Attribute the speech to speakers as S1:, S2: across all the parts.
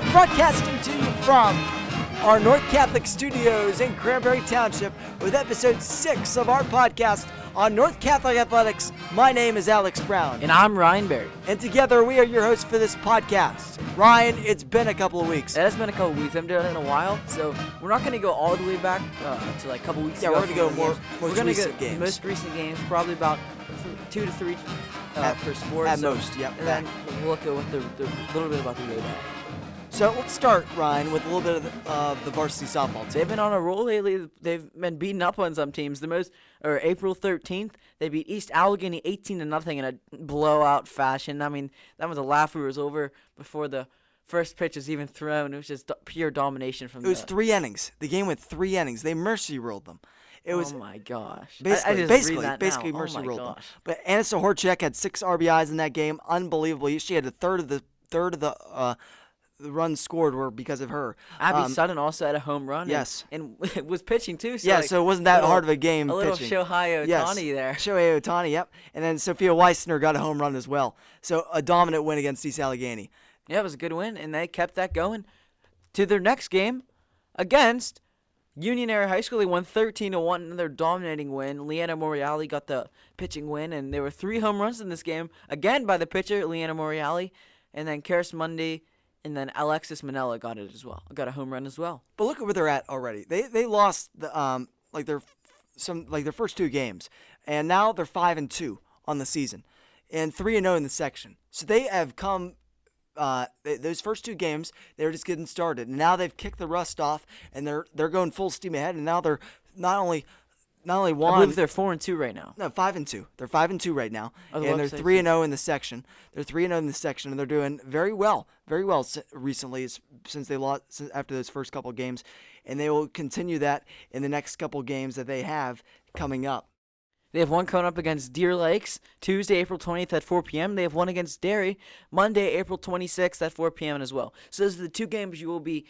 S1: broadcasting to you from our North Catholic Studios in Cranberry Township with episode 6 of our podcast on North Catholic Athletics. My name is Alex Brown.
S2: And I'm Ryan Berry.
S1: And together we are your hosts for this podcast. Ryan, it's been a couple of weeks.
S2: It has been a couple of weeks. I haven't done it in a while, so we're not going to go all the way back to like a couple weeks ago.
S1: We're going to go most
S2: recent games, probably about 2 to 3 per sport.
S1: At most, yep.
S2: And then we'll look at what the little bit about the way back.
S1: So let's start, Ryan, with a little bit of the varsity softball team.
S2: They've been on a roll lately. They've been beating up on some teams. April 13th, they beat East Allegheny 18-0 in a blowout fashion. I mean, that was a laugh. It was over before the first pitch was even thrown. It was just pure domination from.
S1: It was 3 innings. The game went 3 innings. They mercy ruled them.
S2: Oh my gosh!
S1: Basically mercy ruled them. But Anna Sahorchek had 6 RBIs in that game. Unbelievable. She had a third of the runs scored were because of her.
S2: Abby Sutton also had a home run.
S1: Yes.
S2: And was pitching too. So
S1: so it wasn't that hard of a game.
S2: A little
S1: pitching.
S2: Shohei Ohtani there.
S1: Shohei Ohtani, yep. And then Sophia Weissner got a home run as well. So a dominant win against East Allegheny.
S2: Yeah, it was a good win, and they kept that going to their next game against Union Area High School. They won 13-1, another dominating win. Leanna Moriali got the pitching win, and there were 3 home runs in this game, again by the pitcher, Leanna Moriali, and then Karis Mundy. And then Alexis Manella got a home run as well.
S1: But look at where they're at already. They lost their first 2 games, and now they're 5-2 on the season, and 3-0 in the section. So they have come. Those first 2 games, they were just getting started, and now they've kicked the rust off, and they're going full steam ahead. And now they're not only won.
S2: I believe they're 4-2 right now.
S1: No, 5-2. They're 5-2 right now, and they're 3-0 in the section. They're 3-0 in the section, and they're doing very well recently since they lost after those first couple games, and they will continue that in the next couple games that they have coming up.
S2: They have one coming up against Deer Lakes Tuesday, April 20th at 4 p.m. They have one against Derry Monday, April 26th at 4 p.m. as well. So those are the 2 games you will be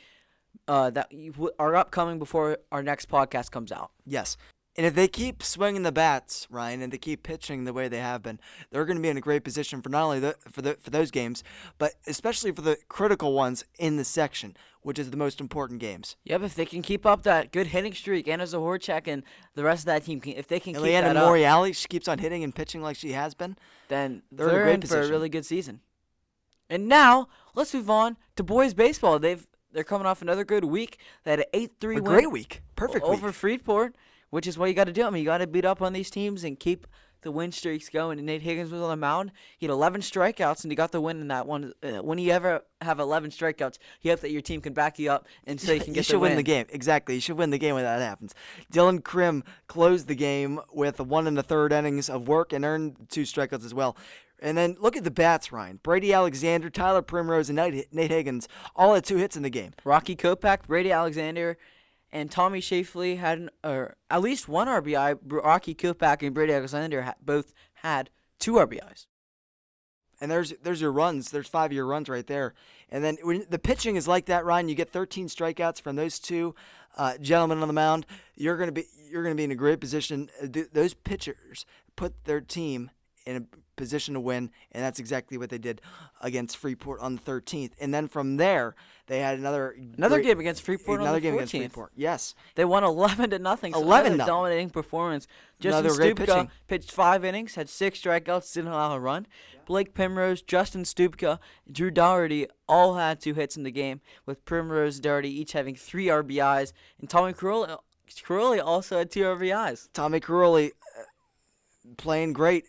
S2: that are upcoming before our next podcast comes out.
S1: Yes. And if they keep swinging the bats, Ryan, and they keep pitching the way they have been, they're going to be in a great position for not only for those games, but especially for the critical ones in the section, which is the most important games.
S2: Yep, if they can keep up that good hitting streak, Anna Zahorchek and the rest of that team, if they can keep that up.
S1: Leanna Moriali, she keeps on hitting and pitching like she has been.
S2: Then they're in for a really good season. And now let's move on to boys baseball. They're coming off another good week. They had an 8-3 win.
S1: Great week, perfect week
S2: over Freeport. Which is what you got to do. I mean, you got to beat up on these teams and keep the win streaks going. And Nate Higgins was on the mound. He had 11 strikeouts, and he got the win in that one. When you ever have 11 strikeouts, you hope that your team can back you up and so you can get the win.
S1: You should win the game. Exactly. You should win the game when that happens. Dylan Krim closed the game with 1 1/3 innings of work and earned 2 strikeouts as well. And then look at the bats, Ryan. Brady Alexander, Tyler Primrose, and Nate Higgins all had 2 hits in the game.
S2: Rocky Kopak, Brady Alexander, and Tommy Shafley had at least 1 RBI. Rocky Kopak and Brady Alexander both had 2 RBIs.
S1: And there's your runs. There's 5-year runs right there. And then when the pitching is like that, Ryan, you get 13 strikeouts from those 2 gentlemen on the mound. You're gonna be in a great position. Those pitchers put their team in a position to win, and that's exactly what they did against Freeport on the 13th. And then from there, they had another
S2: game against Freeport on the 14th.
S1: Yes.
S2: They won 11-0.
S1: 11-0.
S2: Dominating performance. Justin Stupka pitched 5 innings, had 6 strikeouts, didn't allow a run. Blake Primrose, Justin Stupka, Drew Dougherty all had 2 hits in the game, with Primrose and Dougherty each having 3 RBIs, and Tommy Caroli also had 2 RBIs.
S1: Tommy Caroli playing great.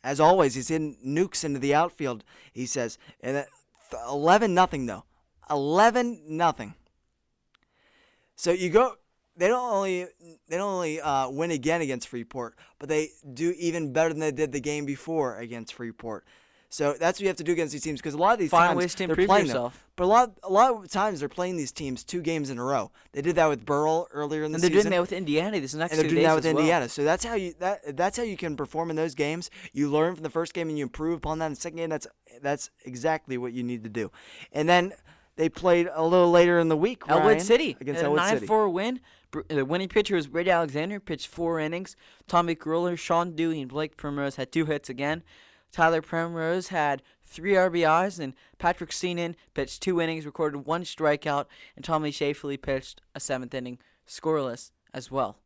S1: As always, he's hitting nukes into the outfield, he says. And 11-0 though. 11-0. So you go. They don't only win again against Freeport, but they do even better than they did the game before against Freeport. So that's what you have to do against these teams, because a lot of these times they're playing them. But a lot of times they're playing these teams 2 games in a row. They did that with Burrell earlier in the season.
S2: And they're doing that with Indiana this next 2 days.
S1: And they're doing that with Indiana. So that's how you can perform in those games. You learn from the first game and you improve upon that in the second game. That's exactly what you need to do. And then they played a little later in the week, Ryan,
S2: Elwood City
S1: against Elwood City.
S2: 9-4 win. The winning pitcher was Brady Alexander, pitched 4 innings. Tommy Caroli, Sean Dewey, and Blake Primrose had 2 hits again. Tyler Primrose had 3 RBIs, and Patrick Seenan pitched 2 innings, recorded 1 strikeout, and Tommy Shafley pitched a 7th inning, scoreless as well.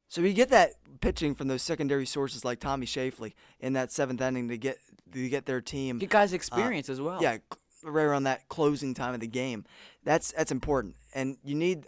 S1: So you get that pitching from those secondary sources like Tommy Shafley in that 7th inning to get their team.
S2: Get guys experience as well.
S1: Yeah, right around that closing time of the game. That's important, and you need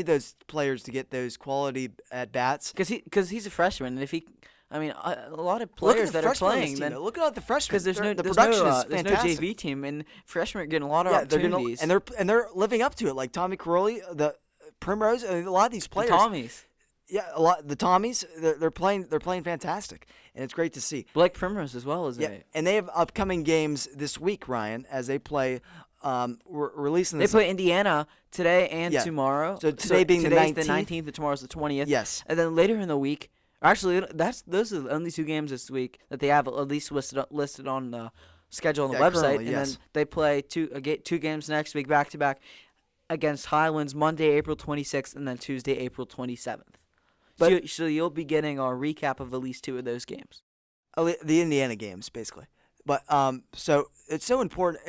S1: those players to get those quality at bats.
S2: Because he's a freshman, and if he, I mean, a lot of players that are playing, then
S1: look at the freshmen.
S2: because there's no JV team, and freshmen are getting a lot of opportunities.
S1: And they're living up to it, like Tommy Caroli, the Primrose, and a lot of these players.
S2: The Tommies.
S1: Yeah, the Tommies, they're playing fantastic, and it's great to see.
S2: Blake Primrose as well, isn't it?
S1: And they have upcoming games this week, Ryan, as they play. We're releasing this.
S2: They play Indiana today and tomorrow.
S1: So today being the 19th.
S2: Today's the 19th, and tomorrow's the 20th.
S1: Yes.
S2: And then later in the week, actually, those are the only 2 games this week that they have at least listed on the schedule on the website. And then they play two games next week back to back against Highlands Monday, April 26th, and then Tuesday, April 27th. So you'll be getting our recap of at least 2 of those games.
S1: The Indiana games, basically. But so it's so important.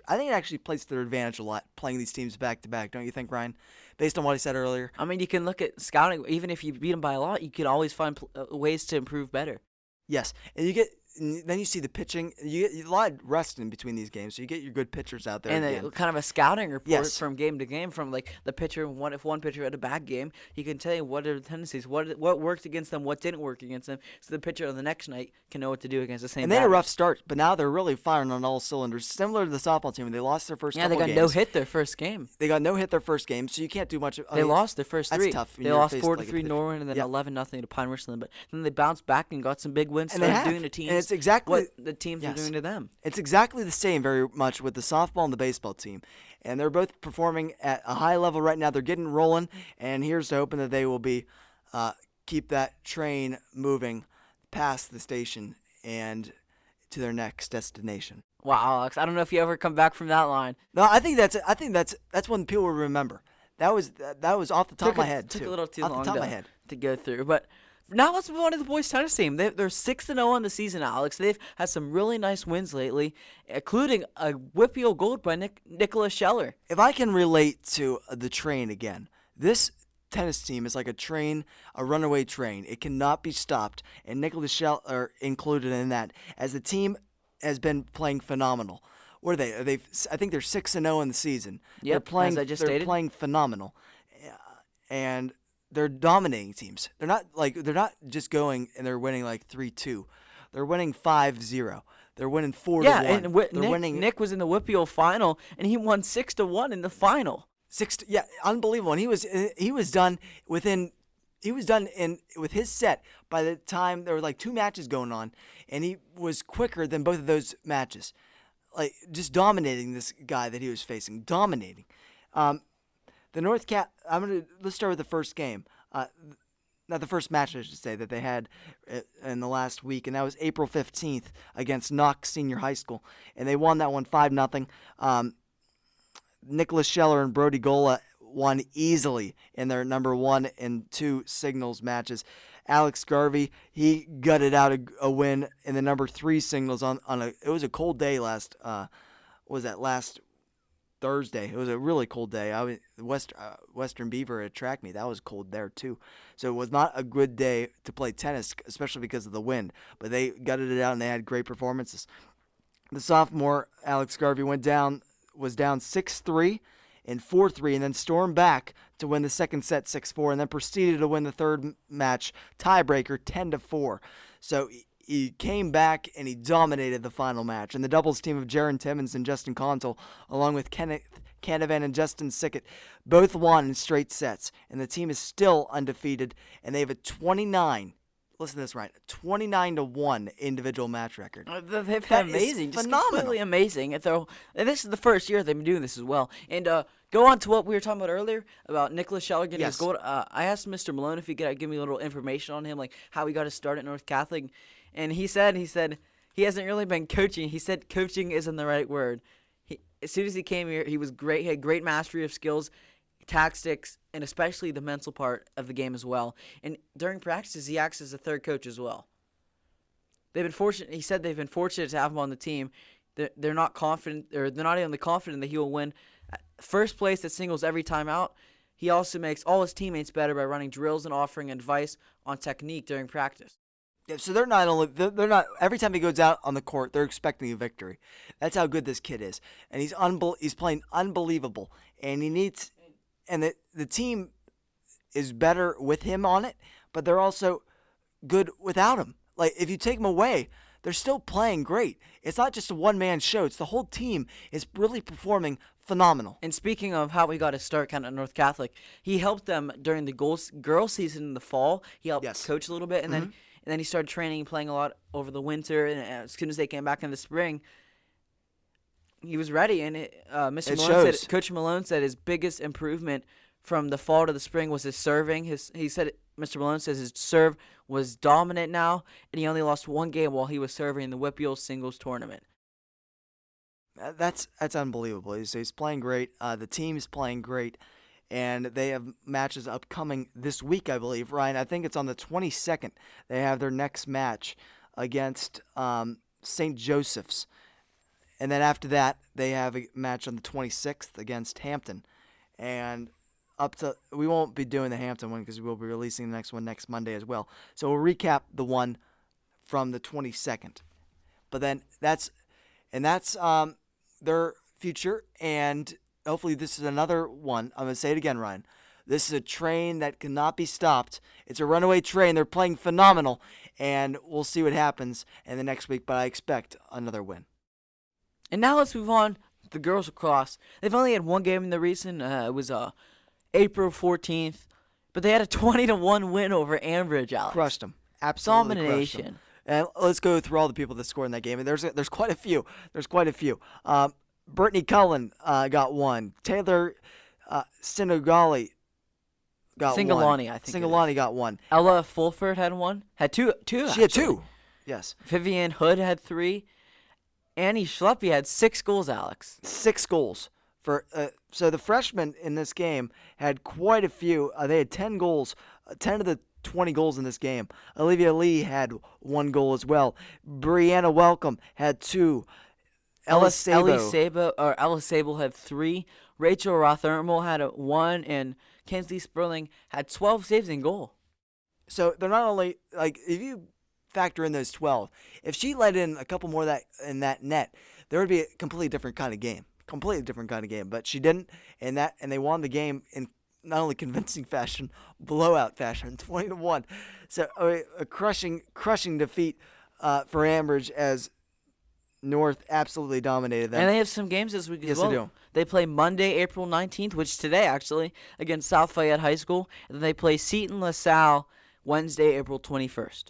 S1: I think it actually plays to their advantage a lot playing these teams back to back. Don't you think, Ryan? Based on what I said earlier.
S2: I mean, you can look at scouting. Even if you beat them by a lot, you can always find ways to improve better.
S1: Yes, and then you see the pitching. You get a lot of rest in between these games, so you get your good pitchers out there.
S2: And kind of a scouting report from game to game from like the pitcher. If one pitcher had a bad game, he can tell you what are the tendencies, what worked against them, what didn't work against them, so the pitcher on the next night can know what to do against the same.
S1: And they had a rough start, but now they're really firing on all cylinders. Similar to the softball team, when they lost their first.
S2: Yeah, they got no hit their first game.
S1: They got no hit their first game, so you can't do much.
S2: They lost their first 3.
S1: That's tough.
S2: They lost 4-3 Norwin, and then 11-0 to Pine Richland. But then they bounced back and got some big wins.
S1: And they have.
S2: Doing the teams.
S1: And it's exactly
S2: what the teams are doing to them.
S1: It's exactly the same very much with the softball and the baseball team. And they're both performing at a high level right now. They're getting rolling, and here's to hoping that they will be keep that train moving past the station and to their next destination.
S2: Wow, Alex, I don't know if you ever come back from that line.
S1: No, I think that's when people will remember. That was off the top of my head.
S2: Took
S1: too.
S2: a little too
S1: off
S2: long
S1: the top of my head
S2: to go through, but. Now let's move on to the boys' tennis team. They're 6-0 on the season, Alex. They've had some really nice wins lately, including a Whippeal gold by Nicholas Scheller.
S1: If I can relate to the train again, this tennis team is like a train, a runaway train. It cannot be stopped, and Nicholas Scheller included in that, as the team has been playing phenomenal. What are they? I think they're 6-0 in the season.
S2: Yep,
S1: they're playing.
S2: as I just
S1: they're
S2: stated.
S1: Playing phenomenal, and they're dominating teams. They're not just going and they're winning like 3-2. They're winning 5-0. They're winning 4-1.
S2: Yeah, and
S1: they're winning.
S2: Nick was in the Whippeal final, and he won 6-1 in the final.
S1: Unbelievable. And he was done with his set by the time there were like 2 matches going on, and he was quicker than both of those matches, like just dominating this guy that he was facing, dominating. Let's start with the first game. Not the first match, I should say, that they had in the last week, and that was April 15th against Knox Senior High School, and they won that one 5-0. Nicholas Scheller and Brody Gola won easily in their number 1 and 2 singles matches. Alex Garvey, he gutted out a win in the number 3 singles it was a cold day last Thursday. It was a really cold day. Western Beaver had tracked me. That was cold there too. So it was not a good day to play tennis, especially because of the wind. But they gutted it out and they had great performances. The sophomore Alex Garvey was down 6-3 and 4-3, and then stormed back to win the second set 6-4, and then proceeded to win the third match tiebreaker 10-4. So he came back and he dominated the final match. And the doubles team of Jaron Timmons and Justin Contel, along with Kenneth Canavan and Justin Sickett, both won in straight sets. And the team is still undefeated, and they have a 29. Listen to this, right? 29-1 individual match record.
S2: They've been amazing, just
S1: phenomenal.
S2: Completely amazing. And this is the first year they've been doing this as well. And go on to what we were talking about earlier about Nicholas Scheller getting his gold. I asked Mr. Malone if he could give me a little information on him, like how he got his start at North Catholic. And he said he hasn't really been coaching. He said coaching isn't the right word. As soon as he came here, he was great. He had great mastery of skills, tactics, and especially the mental part of the game as well. And during practices, he acts as a third coach as well. they've been fortunate. He said they've been fortunate to have him on the team. They're not confident, or they're not only confident that he will win first place at singles every time out. He also makes all his teammates better by running drills and offering advice on technique during practice.
S1: Yeah, so they're not every time he goes out on the court, they're expecting a victory. That's how good this kid is, and he's playing unbelievable, and the team is better with him on it, but they're also good without him. Like, if you take him away, they're still playing great. It's not just a one-man show. It's the whole team is really performing phenomenal.
S2: And speaking of how we got to start kind of North Catholic, he helped them during the girls season in the fall. He helped coach a little bit, and then he started training and playing a lot over the winter. And as soon as they came back in the spring, he was ready. And Coach Malone said his biggest improvement from the fall to the spring was his serving. Mr. Malone says his serve was dominant now, and he only lost one game while he was serving in the Whitfield singles tournament.
S1: That's unbelievable. He's playing great. The team is playing great, and they have matches upcoming this week, I believe. Ryan, I think it's on the 22nd. They have their next match against St. Joseph's, and then after that, they have a match on the 26th against Hampton, and we won't be doing the Hampton one because we'll be releasing the next one next Monday as well. So we'll recap the one from the 22nd. But then that's their future, and hopefully this is another one. I'm going to say it again, Ryan. This is a train that cannot be stopped. It's a runaway train. They're playing phenomenal, and we'll see what happens in the next week, but I expect another win.
S2: And now let's move on to the girls lacrosse. They've only had one game in the recent. It was April 14th, but they had a 20-1 win over Ambridge, Alex.
S1: Crushed them. Absolutely
S2: domination.
S1: Crushed them. And let's go through all the people that scored in that game. And there's quite a few. Brittany Cullen got one. Taylor Sinogali got
S2: Singalani,
S1: one.
S2: I think.
S1: Singalani got one.
S2: Ella Fulford had one. Had two.
S1: She had two. Yes.
S2: Vivian Hood had 3. Annie Schleppe had 6 goals, Alex.
S1: 6 goals. So the freshmen in this game had quite a few. They had 10 goals, 10 of the 20 goals in this game. Olivia Lee had 1 goal as well. Brianna Welcome had 2. Ella Sabo
S2: had 3. Rachel Rothermel had 1, and Kinsley Sperling had 12 saves in goal.
S1: So they're not only, like, if you factor in those 12, if she let in a couple more in that net, there would be a completely different kind of game. But she didn't, and they won the game in not only convincing fashion, blowout fashion, 20-1. So a crushing defeat for Ambridge as North absolutely dominated them.
S2: And they have some games this week as well.
S1: Yes, they do.
S2: They play Monday, April 19th, which is today actually, against South Fayette High School, and then they play Seton LaSalle Wednesday, April 21st.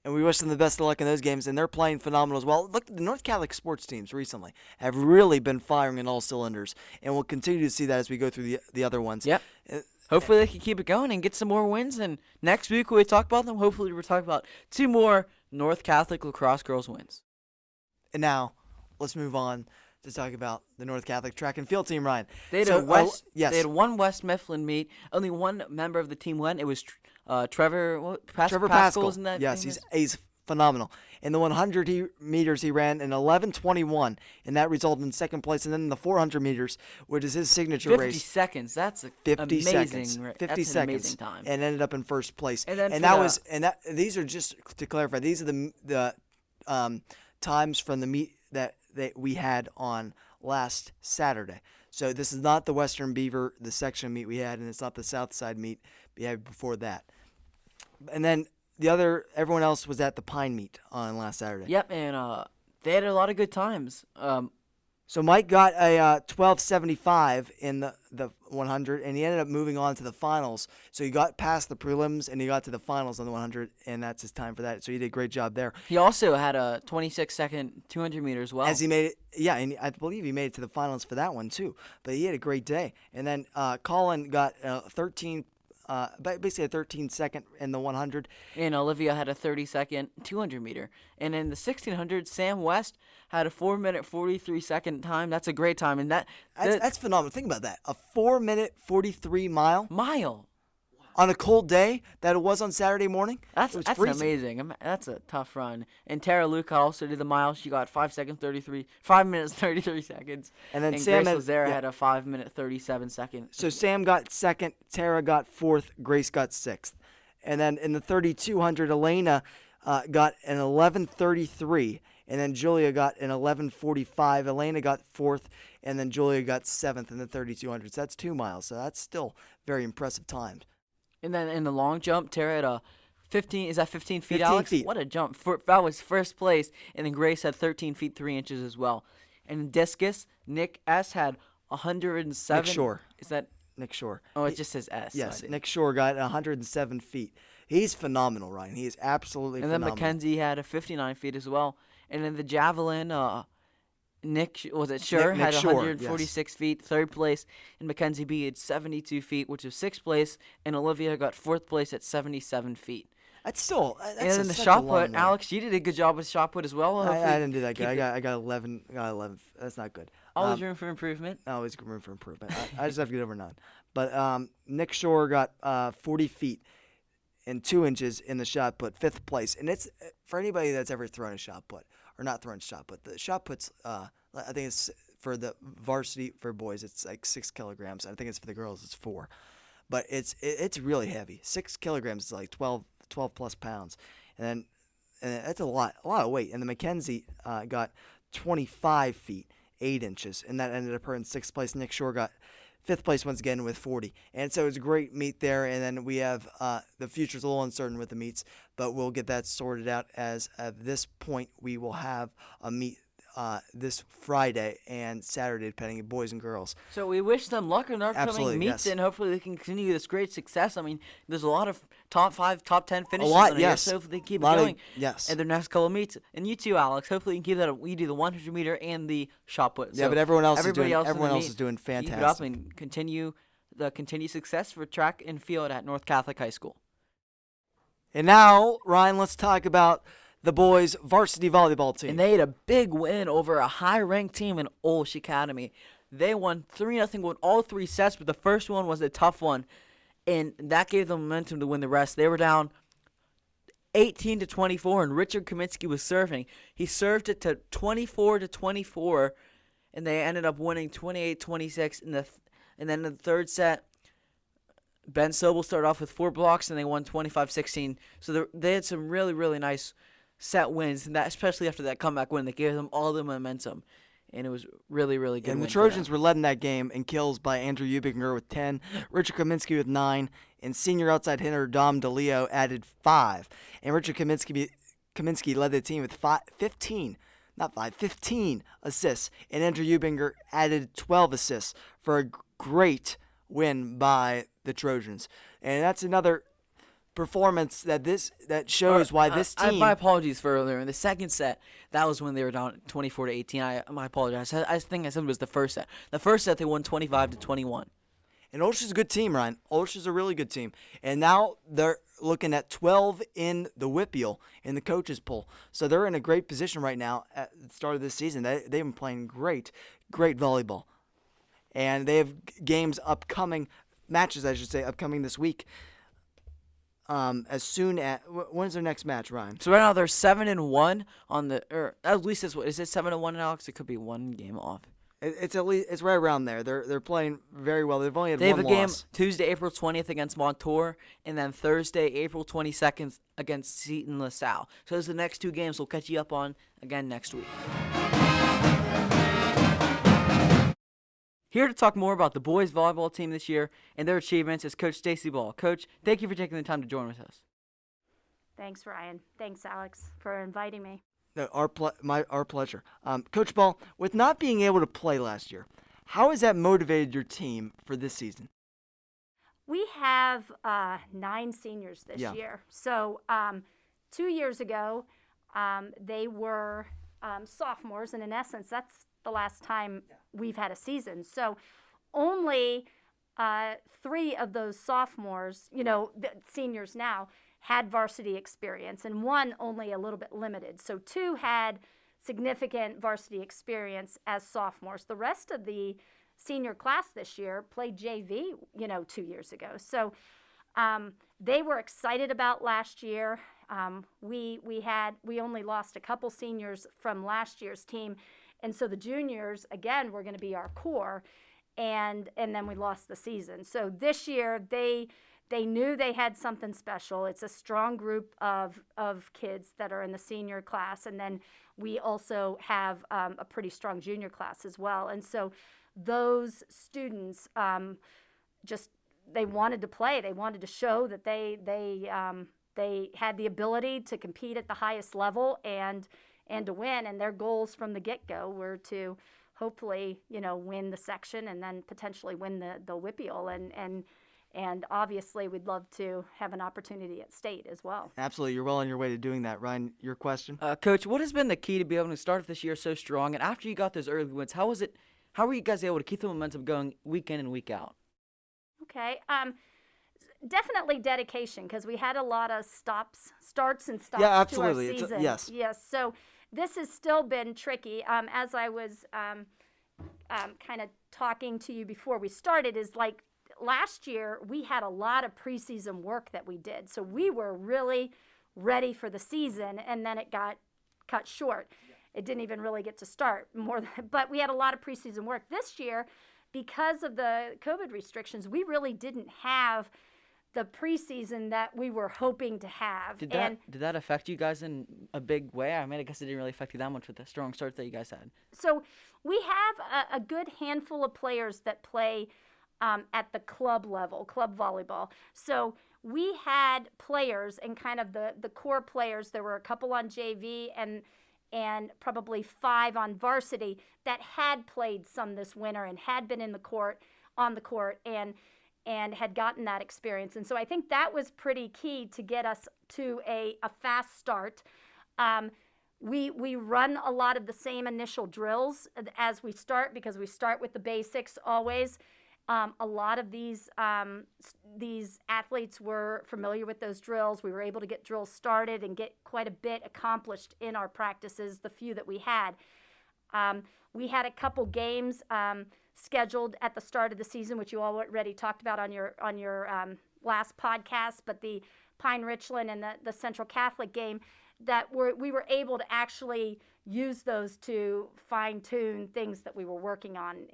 S1: And we wish them the best of luck in those games, and they're playing phenomenal as well. Look, the North Catholic sports teams recently have really been firing in all cylinders, and we'll continue to see that as we go through the other ones.
S2: Yep. Hopefully they can keep it going and get some more wins, and next week when we talk about them, hopefully we'll talk about 2 more North Catholic lacrosse girls wins.
S1: And now, let's move on to talk about the North Catholic track and field team, Ryan.
S2: They had one West Mifflin meet. Only one member of the team went. It was Trevor Pascal. In that
S1: yes, he's phenomenal. In the 100 meters, he ran an 11:21, and that resulted in second place. And then in the 400 meters, which is his signature
S2: 50
S1: race,
S2: seconds. That's
S1: 50
S2: amazing.
S1: seconds. 50
S2: that's
S1: seconds,
S2: an amazing time.
S1: and ended up in first place.
S2: And
S1: these are just to clarify. These are the times from the meet that we had on last Saturday. So this is not the Western Beaver, the section meet we had, and it's not the South Side meet we had before that. And then everyone else was at the Pine meet on last Saturday.
S2: Yep, and they had a lot of good times.
S1: So Mike got a 12.75 in the 100, and he ended up moving on to the finals. So he got past the prelims, and he got to the finals on the 100, and that's his time for that. So he did a great job there.
S2: He also had a 26-second 200 meters as well.
S1: As he made it, yeah, and I believe he made it to the finals for that one too. But he had a great day. And then Colin got basically a 13-second in the 100.
S2: And Olivia had a 30-second 200-meter. And in the 1600, Sam West had a 4-minute 43-second time. That's a great time, and that's
S1: phenomenal. Think about that. A 4-minute 43 mile.
S2: Wow.
S1: on a cold day that it was on Saturday morning.
S2: That's
S1: It was
S2: that's
S1: freezing.
S2: amazing. That's a tough run. And Tara Luca also did the mile. She got 5 minutes 33 seconds.
S1: And then
S2: And
S1: Sam
S2: Grace Lazara
S1: yeah.
S2: had a 5 minute 37 second.
S1: So Sam got second, Tara got fourth, Grace got sixth. And then in the 3200, Elena got an 11:33, and then Julia got an 11:45. Elena got fourth, and then Julia got seventh in the 3200s. That's 2 miles, so that's still very impressive times.
S2: And then in the long jump, Tara had a 15. Is that 15 feet,
S1: 15
S2: Alex?
S1: feet.
S2: What a jump! That was first place. And then Grace had 13 feet 3 inches as well. And in discus, Nick S had 107.
S1: Nick Shore.
S2: Is that?
S1: Nick Shore.
S2: Oh, it just says S.
S1: Yes,
S2: so
S1: Nick Shore got 107 feet. He's phenomenal, Ryan. He is absolutely
S2: And then
S1: phenomenal.
S2: Mackenzie had a 59 feet as well. And in the javelin, Nick was it Sure
S1: Nick
S2: had
S1: Shore,
S2: 146 feet, third place, and Mackenzie B had 72 feet, which was sixth place, and Olivia got fourth place at 77 feet.
S1: That's still that's
S2: And then the
S1: such a
S2: shot
S1: long
S2: put,
S1: way.
S2: Alex, you did a good job with shot put as well.
S1: I
S2: Hopefully
S1: didn't do that good.
S2: keep
S1: I got 11. I got 11. That's not good.
S2: always room for improvement.
S1: Always room for improvement. I just have to get over 9. But Nick Shore got 40 feet and 2 inches in the shot put, fifth place. And it's for anybody that's ever thrown a shot put or not thrown a shot put. The shot puts, I think it's for the varsity for boys, it's like 6 kilograms. I think it's for the girls, it's 4. But it's really heavy. 6 kilograms is like 12 plus pounds, and that's a lot of weight. And the Mackenzie got 25 feet 8 inches, and that ended up her in sixth place. Nick Shore got fifth place once again with 40, and so it's a great meet there. And then we have the future's a little uncertain with the meets, but we'll get that sorted out. As at this point, we will have a meet this Friday and Saturday, depending on boys and girls.
S2: So we wish them luck in their upcoming
S1: Absolutely,
S2: meets,
S1: yes.
S2: and hopefully they can continue this great success. I mean, there's a lot of top 5, top 10 finishes
S1: lot,
S2: on here,
S1: yes.
S2: so hopefully they keep
S1: A lot
S2: it
S1: of-
S2: going
S1: yes.
S2: at their next couple of meets. And you too, Alex. Hopefully you can keep that up. We do the 100 meter and the shot put.
S1: Yeah,
S2: So
S1: but everyone else
S2: everybody
S1: is doing
S2: else in the
S1: everyone else
S2: meet,
S1: is doing
S2: keep it up
S1: fantastic.
S2: and continue the continued success for track and field at North Catholic High School.
S1: And now, Ryan, let's talk about the boys' varsity volleyball team.
S2: And they had a big win over a high-ranked team in Olsh Academy. They won 3-0, won all 3 sets, but the first one was a tough one, and that gave them momentum to win the rest. They were down 18-24, and Richard Kaminsky was serving. He served it to 24-24, and they ended up winning 28-26 and then in the third set, Ben Sobel started off with 4 blocks, and they won 25-16. So they had some really, really nice set wins, and that especially after that comeback win, that gave them all the momentum, and it was really, really good.
S1: And the
S2: win for them.
S1: Trojans were led in that game in kills by Andrew Ubinger with 10, Richard Kaminsky with 9, and senior outside hitter Dom DeLeo added 5. And Richard Kaminsky led the team with 15 assists, and Andrew Ubinger added 12 assists for a great win by the Trojans. And that's another performance that shows why this team.
S2: My apologies for earlier. In the second set, that was when they were down 24-18. My apologies. I think I said it was the first set. The first set they won 25-21.
S1: And Olsh is a good team, Ryan. Olsh is a really good team. And now they're looking at 12 in the Whippeal in the coaches poll. So they're in a great position right now at the start of this season. They've been playing great volleyball. And they have matches upcoming this week. As soon as when's their next match, Ryan?
S2: So right now they're 7-1 on the, or at least is it 7-1, Alex? It could be one game off.
S1: It's at least it's right around there. They're playing very well. They've only had
S2: They have
S1: one
S2: a game
S1: loss.
S2: Tuesday, April 20th against Montour, and then Thursday, April 22nd against Seton LaSalle. So those are the next 2 games we'll catch you up on again next week. Here to talk more about the boys volleyball team this year and their achievements is Coach Stacie Ball. Coach, thank you for taking the time to join with us.
S3: Thanks, Ryan. Thanks, Alex, for inviting me.
S1: No, our pleasure. Coach Ball, with not being able to play last year, how has that motivated your team for this season?
S3: We have 9 seniors this
S1: Yeah.
S3: year. So 2 years ago, they were sophomores, and in essence, that's the last time we've had a season. So only 3 of those sophomores, the seniors now, had varsity experience, and 1 only a little bit limited. So 2 had significant varsity experience as sophomores. The rest of the senior class this year played JV, 2 years ago. So They were excited about last year. We only lost a couple seniors from last year's team, and so the juniors again were going to be our core, and then we lost the season. So this year they knew they had something special. It's a strong group of kids that are in the senior class, and then we also have a pretty strong junior class as well. And so those students just they wanted to play. They wanted to show that they had the ability to compete at the highest level and to win. And their goals from the get-go were to hopefully, win the section and then potentially win the WIPIAL. And obviously, we'd love to have an opportunity at state as well.
S1: Absolutely. You're well on your way to doing that. Ryan, your question?
S2: Coach, what has been the key to be able to start this year so strong? And after you got those early wins, how were you guys able to keep the momentum going week in and week out?
S3: Okay. Definitely dedication, because we had a lot of starts and stops
S1: Yeah, absolutely.
S3: to our season.
S1: Yes.
S3: Yes. So this has still been tricky. As I was kind of talking to you before we started, is like last year we had a lot of preseason work that we did. So we were really ready for the season, and then it got cut short. Yeah. It didn't even really get to start but we had a lot of preseason work. This year, because of the COVID restrictions, we really didn't have the preseason that we were hoping to have.
S2: Did that affect you guys in a big way? I mean, I guess it didn't really affect you that much with the strong start that you guys had.
S3: So we have a good handful of players that play at the club level, club volleyball. So we had players and kind of the core players. There were a couple on JV and probably 5 on varsity that had played some this winter and had been on the court and had gotten that experience. And so I think that was pretty key to get us to a fast start. We run a lot of the same initial drills as we start, because we start with the basics always. A lot of these athletes were familiar with those drills. We were able to get drills started and get quite a bit accomplished in our practices, the few that we had. We had a couple games scheduled at the start of the season, which you already talked about on your last podcast, but the Pine Richland and the Central Catholic game, that we were able to actually use those to fine-tune things that we were working on,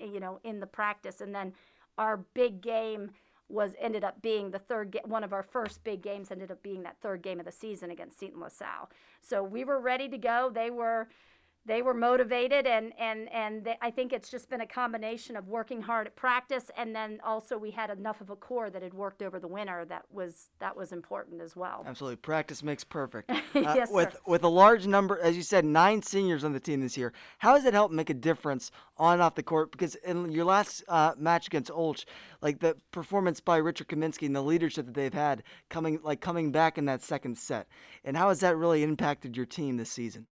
S3: in the practice. And then our big game ended up being one of our first big games ended up being that third game of the season against Seton LaSalle. So we were ready to go. They were motivated, and I think it's just been a combination of working hard at practice, and then also we had enough of a core that had worked over the winter that was important as well.
S1: Absolutely. Practice makes perfect.
S3: Yes, sir.
S1: With a large number, as you said, 9 seniors on the team this year, how has it helped make a difference on and off the court? Because in your last match against Olch, like the performance by Richard Kaminsky and the leadership that they've had coming back in that second set, and how has that really impacted your team this season?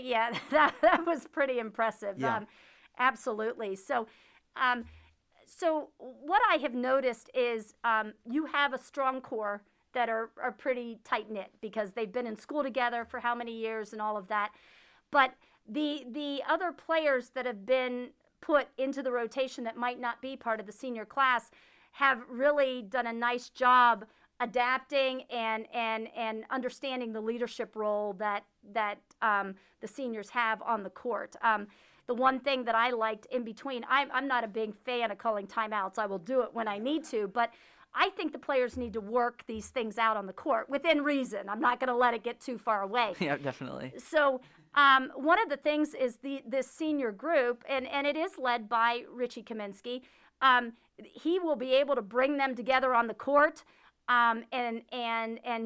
S3: Yeah, that was pretty impressive.
S1: Yeah.
S3: Absolutely. So what I have noticed is you have a strong core that are pretty tight-knit, because they've been in school together for how many years and all of that. But the other players that have been put into the rotation that might not be part of the senior class have really done a nice job adapting and understanding the leadership role that the seniors have on the court. The one thing that I liked in between, I'm not a big fan of calling timeouts. I will do it when I need to, but I think the players need to work these things out on the court within reason. I'm not going to let it get too far away.
S2: Yeah, definitely.
S3: So one of the things is this senior group, and it is led by Richie Kaminsky. He will be able to bring them together on the court. And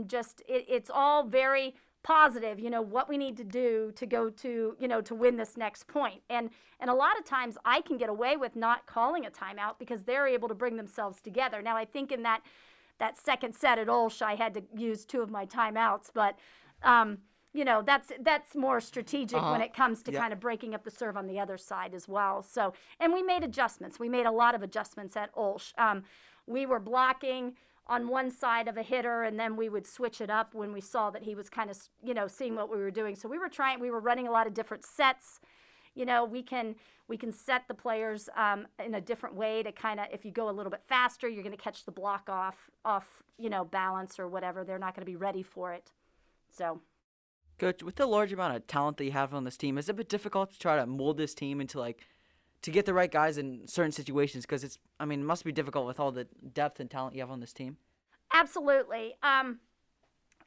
S3: just it's all very positive, what we need to do to go to, to win this next point. And a lot of times I can get away with not calling a timeout because they're able to bring themselves together. Now, I think in that second set at Olsh, I had to use 2 of my timeouts, but that's more strategic when it comes to kind of breaking up the serve on the other side as well. So, and we made adjustments. We made a lot of adjustments at Olsh. We were blocking on one side of a hitter, and then we would switch it up when we saw that he was kind of, seeing what we were doing. So we were running a lot of different sets, we can set the players in a different way to kind of, if you go a little bit faster, you're going to catch the block off balance or whatever. They're not going to be ready for it. So,
S2: Coach, with the large amount of talent that you have on this team, is it a bit difficult to try to mold this team into to get the right guys in certain situations? Because it must be difficult with all the depth and talent you have on this team.
S3: Absolutely.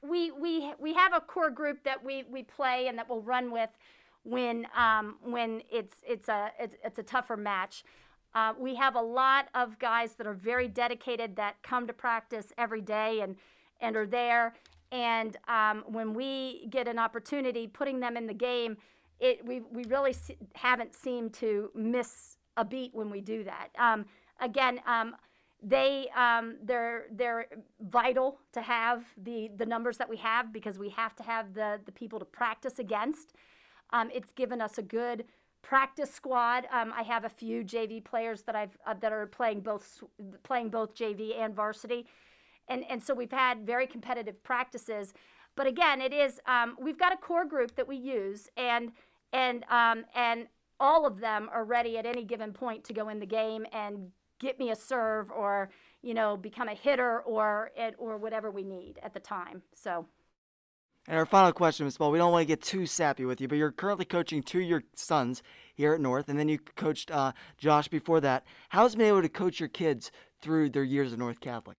S3: We have a core group that we play and that we'll run with when it's a tougher match. We have a lot of guys that are very dedicated that come to practice every day and are there. And when we get an opportunity, putting them in the game, we really haven't seemed to miss a beat when we do that. They're vital to have the numbers that we have, because we have to have the people to practice against. It's given us a good practice squad. I have a few JV players that are playing both JV and varsity, and so we've had very competitive practices. But again, it is we've got a core group that we use, and all of them are ready at any given point to go in the game and get me a serve or become a hitter or whatever we need at the time. So.
S1: And our final question, Ms. Ball, we don't want to get too sappy with you, but you're currently coaching 2 of your sons here at North, and then you coached Josh before that. How's it been able to coach your kids through their years at North Catholic?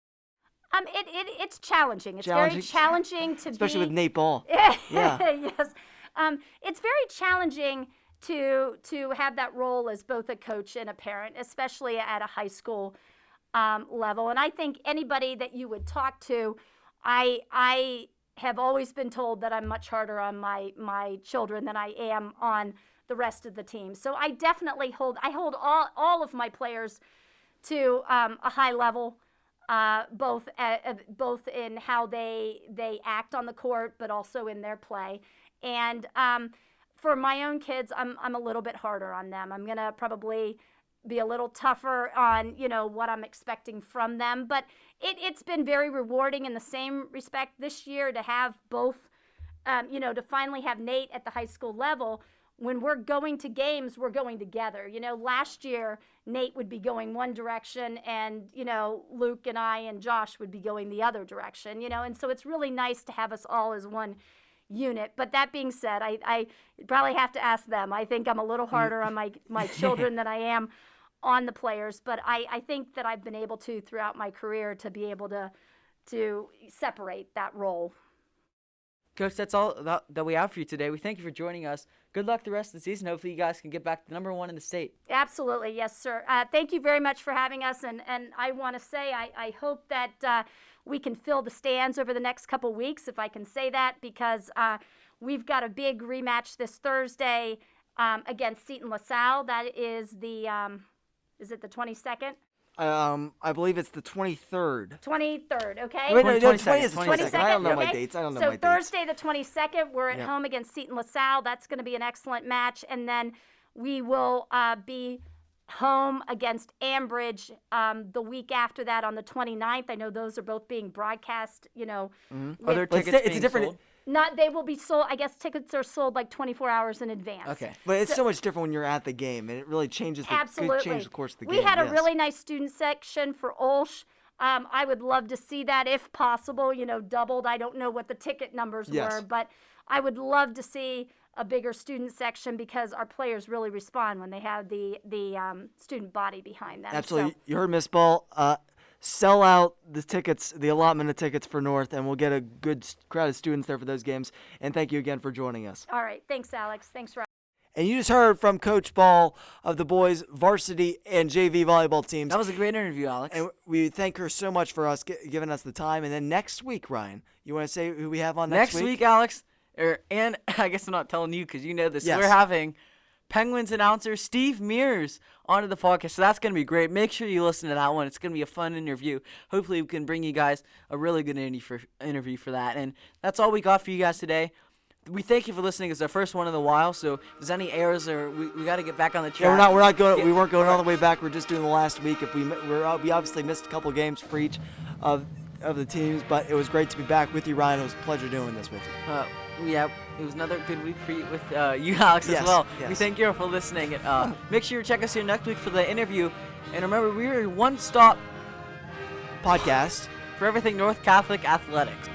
S3: It's challenging. It's very challenging to
S1: especially with Nate Ball.
S3: Yeah.
S1: Yes.
S3: It's very challenging to have that role as both a coach and a parent, especially at a high school level. And I think anybody that you would talk to, I have always been told that I'm much harder on my children than I am on the rest of the team. So I definitely hold all of my players to a high level, both in how they act on the court, but also in their play. And for my own kids, I'm a little bit harder on them. I'm gonna probably be a little tougher on what I'm expecting from them. But it's been very rewarding in the same respect this year to have both, to finally have Nate at the high school level. When we're going to games, we're going together. Last year, Nate would be going one direction and, Luke and I and Josh would be going the other direction, and so it's really nice to have us all as one unit. But that being said, I probably have to ask them. I think I'm a little harder on my children than I am on the players, but I think that I've been able to, throughout my career, to be able to separate that role.
S2: Coach, that's all that we have for you today. We thank you for joining us. Good luck the rest of the season. Hopefully you guys can get back to #1 in the state.
S3: Absolutely. Yes, sir. Thank you very much for having us. And I want to say I hope that we can fill the stands over the next couple weeks, if I can say that, because we've got a big rematch this Thursday against Seton LaSalle. That is is it the 22nd?
S1: I believe it's the 23rd.
S3: 23rd, okay?
S1: Wait, no,
S2: 22nd.
S1: 22nd. I don't know my
S3: okay?
S1: dates. I don't know
S3: so
S1: my dates.
S3: Thursday the 22nd, we're at home against Seton LaSalle. That's going to be an excellent match. And then we will be home against Ambridge the week after that on the 29th. I know those are both being broadcast,
S2: Are there tickets
S1: it's a
S2: being
S1: different.
S2: sold?
S3: They will be sold. I guess tickets are sold like 24 hours in advance.
S2: Okay.
S1: But it's so much different when you're at the game, and it really changes
S3: Absolutely.
S1: change the course of the game.
S3: We had a
S1: yes.
S3: really nice student section for Olsh. I would love to see that, if possible, doubled. I don't know what the ticket numbers
S1: Yes.
S3: were, but I would love to see a bigger student section, because our players really respond when they have the student body behind them.
S1: Absolutely.
S3: So,
S1: You heard Miss Ball. Sell out the tickets, the allotment of tickets for North, and we'll get a good crowd of students there for those games. And thank you again for joining us.
S3: all right. Thanks, Alex. Thanks, Rob.
S1: And you just heard from Coach Ball of the boys varsity and JV volleyball teams.
S2: That was a great interview, Alex.
S1: And we thank her so much for giving us the time. And then next week, Ryan, you want to say who we have on next week?
S2: Next week, Alex, and I guess I'm not telling you because you know this.
S1: Yes.
S2: We're having Penguins announcer Steve Mears onto the podcast, so that's going to be great. Make sure you listen to that one. It's going to be a fun interview. Hopefully we can bring you guys a really good interview for that. And that's all we got for you guys today. We thank you for listening. It's our first one in a while, so if there's any errors or we got to get back on the track.
S1: Yeah, we're not going. We weren't going all the way back. We're just doing the last week. We obviously missed a couple games for each of the teams, but it was great to be back with you, Ryan. It was a pleasure doing this with you.
S2: Yeah, it was another good week for you with you, Alex,
S1: Yes,
S2: as well.
S1: yes.
S2: We thank you for listening. Make sure you check us here next week for the interview. And remember, we are a one-stop
S1: Podcast.
S2: for everything North Catholic athletics.